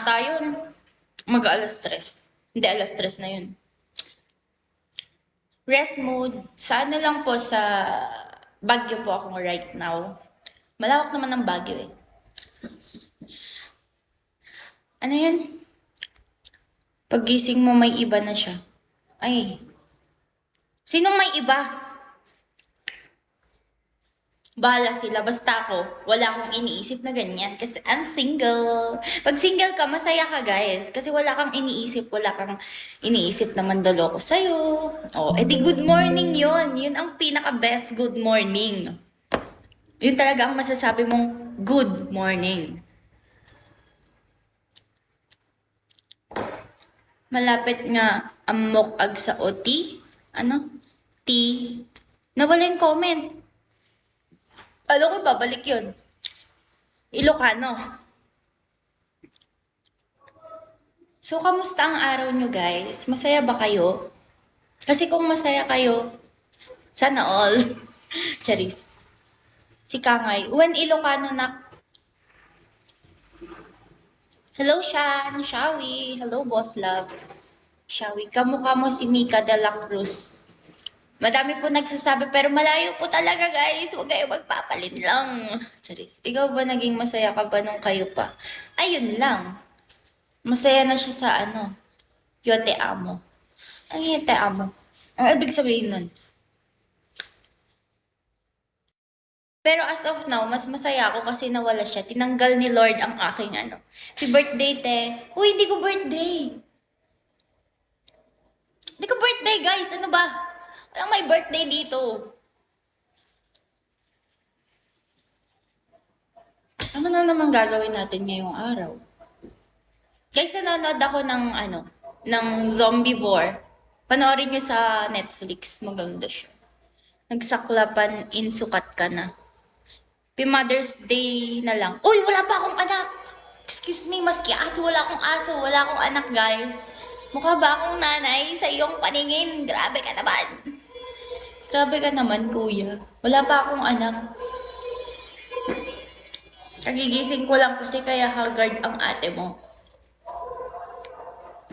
ata yun. Mag-alas 3. Hindi, alas 3 na yun. Rest mode. Sa ano lang po, sa Baguio po ako right now. Malawak naman ang Baguio eh. Ano yan? Paggising mo may iba na siya. Ay. Sinong may iba? Bahala sila. Basta ako, wala akong iniisip na ganyan. Kasi I'm single. Pag single ka, masaya ka guys. Kasi wala kang iniisip. Wala kang iniisip na mandaloko sa'yo. Oh, edi good morning yun. Yun ang pinaka-best good morning. Yun talaga ang masasabi mong good morning. Malapit nga ang mokag sa OT. Ano? T. Nawala yung comment. Alam ko, babalik yun. Ilocano. So, kamusta ang araw nyo guys? Masaya ba kayo? Kasi kung masaya kayo, sana all. Charis. Si Kangay. When Ilocano na... Hello, Shan. Shawi. Hello, Boss Love. Shawi. Kamukha mo si Mika de la Cruz. Madami po nagsasabi, pero malayo po talaga, guys. Huwag kayo magpapalit lang. Charis. Ikaw ba naging masaya ka ba nung kayo pa? Ayun lang. Masaya na siya sa ano, Yo te amo. Ang yo te amo. Ang ibig sabihin nun. Pero as of now, mas masaya ako kasi nawala siya. Tinanggal ni Lord ang aking ano. Happy birthday, te. Uy, hindi ko birthday. Hindi ko birthday, guys. Ano ba? Walang may birthday dito. Ano na naman gagawin natin ngayong araw? Guys, nanonood ako ng ano, ng Zombivore. Panoorin niyo sa Netflix. Maganda siya. Nagsaklapan in sukat ka na. Mother's Day na lang. Uy, wala pa akong anak! Excuse me, maski aso, wala akong aso, wala akong anak, guys. Mukha ba akong nanay sa iyong paningin? Grabe ka naman. Grabe ka naman, kuya. Wala pa akong anak. Nagigising ko lang kasi kaya haggard ang ate mo.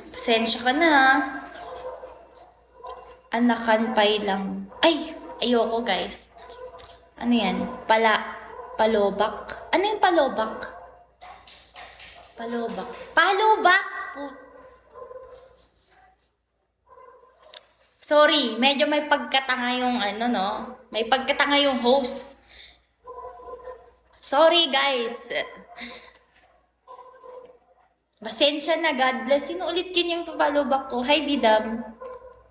Pasensya ka na. Anakan pay lang. Ay, ayoko, guys. Ano yan? Palobak. Ano yung palobak? Palobak. Palobak! Sorry, medyo may pagkatanga yung ano, no? May pagkatanga yung host. Sorry, guys. Pasensya na, God bless. Sino ulit yun yung palobak ko? Hi, Vidam.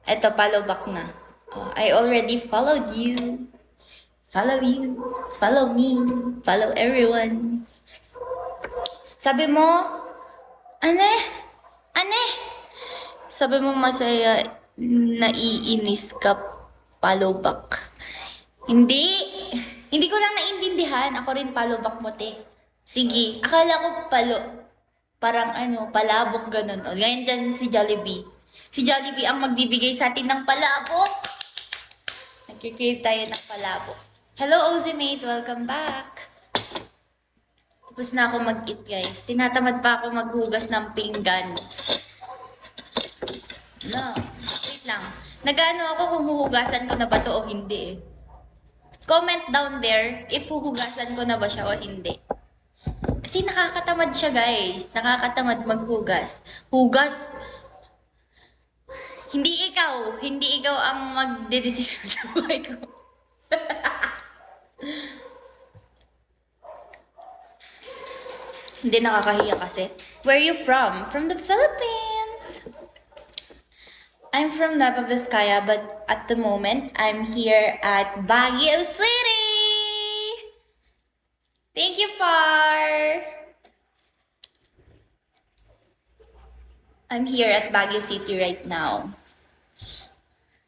Eto, palobak na. Oh, I already followed you. Follow you, follow me, follow everyone. Sabi mo, ane? Sabi mo masaya, naiinis ka, palobak. Hindi ko lang naintindihan. Ako rin palobak mo, te. Sige, akala ko parang ano, palabok ganun. O, ngayon dyan si Jollibee. Si Jollibee ang magbibigay sa atin ng palabok. Nagkikreate tayo ng palabok. Hello, Ozimate! Welcome back! Tapos na ako mag-eat, guys. Tinatamad pa ako maghugas ng pinggan. No, wait lang. Nag-ano ako kung huhugasan ko na ba to o hindi. Comment down there if huhugasan ko na ba siya o hindi. Kasi nakakatamad siya, guys. Nakakatamad maghugas. Hugas. Hindi ikaw ang magdedesisyon sa buhay ko. Hindi, nakakahiya kasi. Where are you from? From the Philippines. I'm from Nueva Vizcaya, but at the moment, I'm here at Baguio City. Thank you, Par. I'm here at Baguio City right now.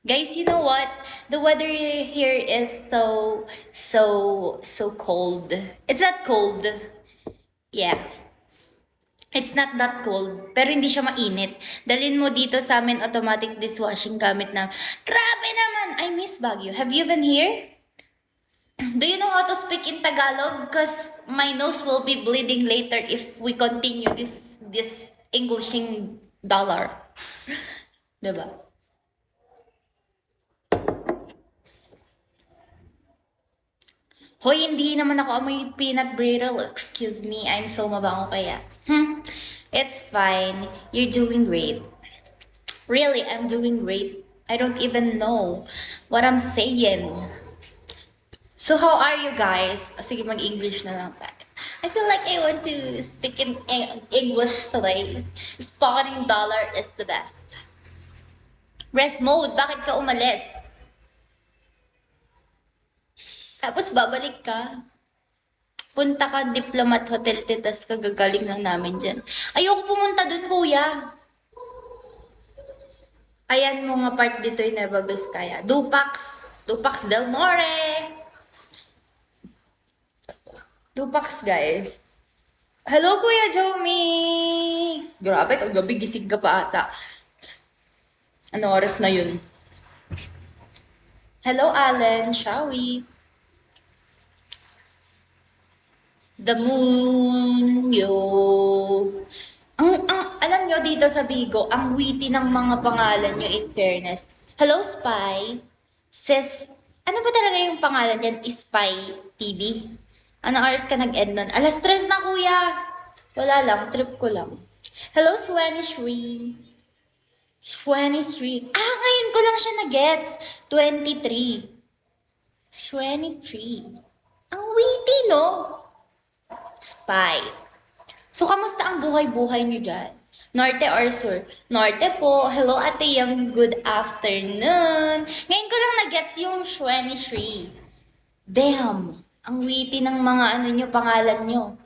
Guys, you know what? The weather here is so cold. It's not cold. Yeah. It's not that cold. Pero hindi siya mainit. Dalhin mo dito sa amin automatic dishwashing gamit na. Grabe naman! I miss Baguio. Have you been here? Do you know how to speak in Tagalog? Because my nose will be bleeding later if we continue this Englishing dollar. Diba? Hoy, hindi naman ako amoy peanut brittle. Excuse me, I'm so mabango kaya. It's fine. You're doing great. Really, I'm doing great. I don't even know what I'm saying. So how are you guys? Sige, mag-English na lang tayo. I feel like I want to speak in English today. Spotting dollar is the best. Rest mode, bakit ka umalis? Tapos babalik ka. Punta ka Diplomat Hotel, titas kagagaling lang namin dyan. Ayoko pumunta dun, kuya. Ayan mga part dito yung Nueva Vizcaya. Dupax del Norte. Dupax, guys. Hello, Kuya Jomi! Grabe, kagabi gising ka pa ata. Ano oras na yun? Hello, Allen. Shall we? The moon, yo. Alam nyo dito sa Bigo, ang witty ng mga pangalan nyo in fairness. Hello, Spy. Sis, ano ba talaga yung pangalan yan? Spy TV? Anong oras ka nag-end nun? 3:00 na, kuya. Wala lang, trip ko lang. Hello, Swanish Ring. 23. Ngayon ko lang siya na-gets. 23. 23. Ang witty, no? Spy. So, kamusta ang buhay-buhay niyo dyan? Norte or Sur? Norte po. Hello, Ate Yang. Good afternoon. Ngayon ko lang na-gets yung 23. Damn. Ang witty ng mga pangalan nyo.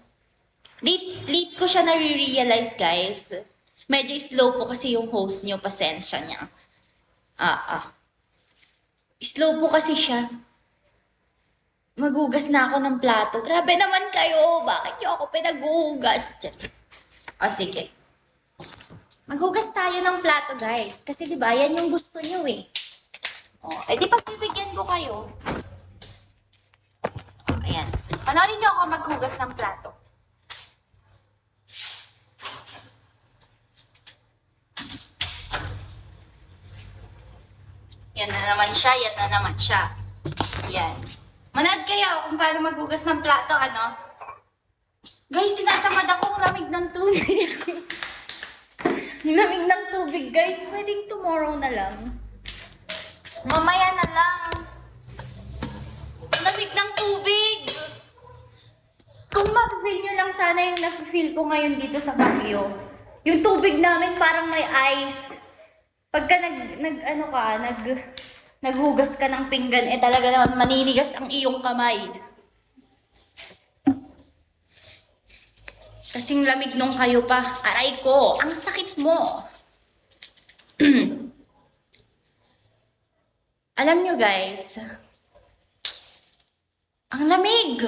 Late ko siya na-realize, guys. Medyo slow po kasi yung host nyo. Pasensya niya. Slow po kasi siya. Maghugas na ako ng plato. Grabe naman kayo. Bakit nyo ako pinaghugas? Sige. Maghugas tayo ng plato, guys. Kasi diba, yan yung gusto nyo eh. Di pagbibigyan ko kayo. Ayan. Panoorin nyo ako maghugas ng plato. Yan na naman siya, yan na naman siya. Yan. Manood kayo kung paano maghugas ng plato, ano? Guys, tinatamad ako ang lamig ng tubig. Lamig ng tubig, guys. Pwedeng tomorrow na lang. Mamaya na lang. Lamig ng tubig. Kung ma-feel nyo lang sana yung na-feel ko ngayon dito sa Baguio. Yung tubig namin parang may ice. Pagka naghugas ka ng pinggan, talaga naman maninigas ang iyong kamay. Kasing lamig nung kayo pa. Aray ko, ang sakit mo. Alam nyo guys, ang lamig.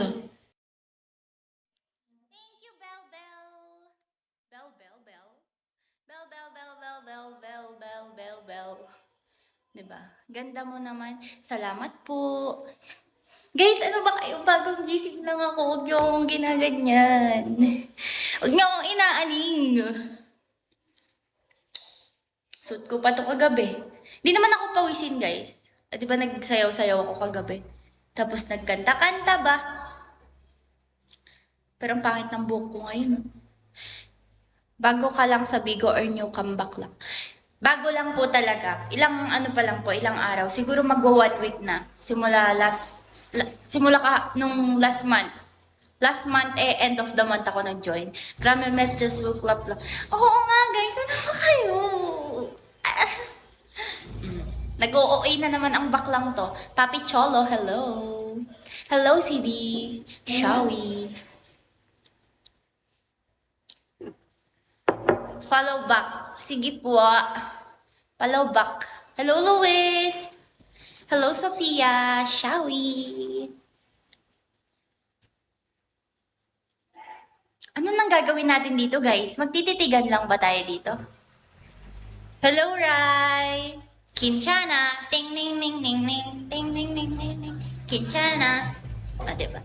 Thank you, Bell Bell. Bell Bell Bell. Bell Bell Bell Bell Bell Bell Bell Bell Bell. Diba? Ganda mo naman. Salamat po. Guys, ano ba kayo? Bagong gising lang ako. Huwag niyo akong ginaganyan. Huwag niyo akong inaaning. Suit ko pa to kagabi. Di naman ako pawisin, guys. Di ba nagsayaw-sayaw ako kagabi? Tapos nagkanta-kanta ba? Pero ang pangit ng buhok ko ngayon. Bago ka lang sa Bigo or new comeback lang. Bago lang po talaga. Ilang araw. Siguro magwa 1 week na. Simula nung last month. Last month, end of the month ako nag-join. Grabe, just woke up lang. Oo nga, guys. Ano ba kayo? Nag-OA na naman ang baklang to. Papi Cholo, hello. Hello, CD. Shall we? Follow back. Sige po. Follow back. Hello, Luis. Hello, Sophia. Shall we? Ano nang gagawin natin dito, guys? Magtititigan lang ba tayo dito? Hello, Rai. Kinchana. Ting, ning, ning, ning, ning. Ting, ning, ning, ning, ning. Kinchana. Ah, diba?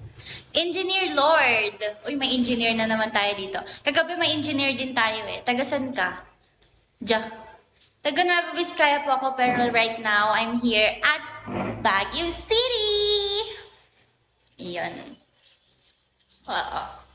Engineer Lord. Uy, may engineer na naman tayo dito. Kagabi may engineer din tayo eh. Tagasan ka? Diyan. Taga Nueva Vizcaya po ako, pero right now, I'm here at Baguio City! Iyon. Oo.